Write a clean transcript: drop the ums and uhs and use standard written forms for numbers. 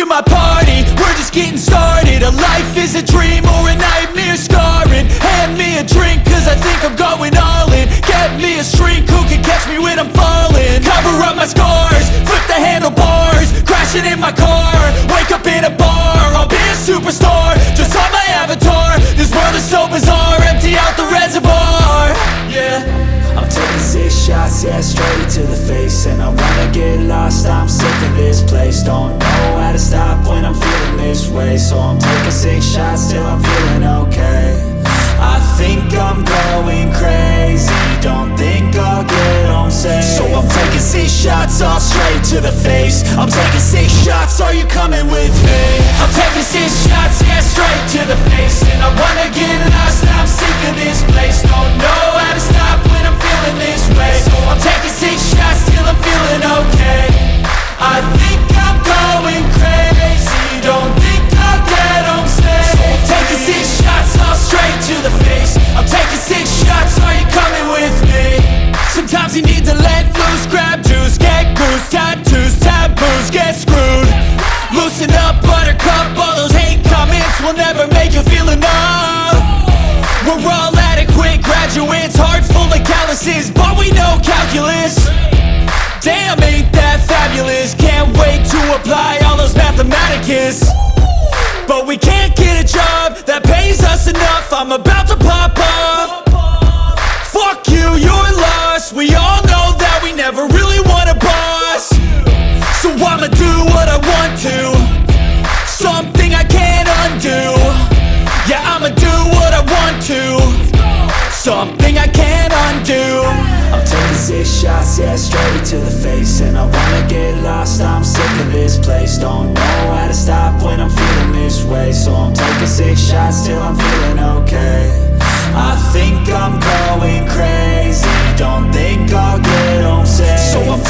my party, we're just getting started. A life is a dream or a nightmare scarring. Hand me a drink cause I think I'm going all in. Get me a shrink who can catch me when I'm falling. Cover up my scars, flip the handlebars, crashing in my car, wake up in a bar. I'll be a superstar, just on my avatar. This world is so bizarre, empty out the reservoir. Yeah, I'm taking 6 shots, yeah, straight to the face. And I wanna get lost, I'm sick of this place. Don't know how to stop when I'm feeling this way. So I'm taking 6 shots till I'm feeling okay. I think I'm going crazy, don't think I'll get home safe. So I'm taking 6 shots, all straight to the face. I'm taking 6 shots, are you coming with me? I'm taking 6 shots, yeah, straight to the face. And I wanna get lost, I'm sick of this place. Don't know how to stop when I'm feeling this way. So I'm taking 6 shots till I'm feeling okay. I think I'm going crazy, don't think I'll get home safe. So I'm taking 6 shots, all straight to the face. I'm taking 6 shots, are you coming with me? Sometimes you need to let loose, grab juice, get goose, tattoos, taboos, get screwed. Loosen up, buttercup, all those hate comments will never make you feel enough. We're all adequate graduates, heart full of calluses, but we know calculus. Damn, ain't that fabulous? Can't wait to apply all those mathematicus. But we can't get a job that pays us enough. I'm about to pop off. Fuck you, you're lost. We all know that we never really want a boss. So I'ma do what I want to, something I can't undo. Yeah, I'ma do what I want to, something I can't undo. I'm taking 6 shots, yeah, straight to the face. And I wanna get lost, I'm sick of this place. Don't know how to stop when I'm feeling this way. So I'm taking 6 shots till I'm feeling okay. I think I'm going crazy, don't think I'll get home safe. So I'm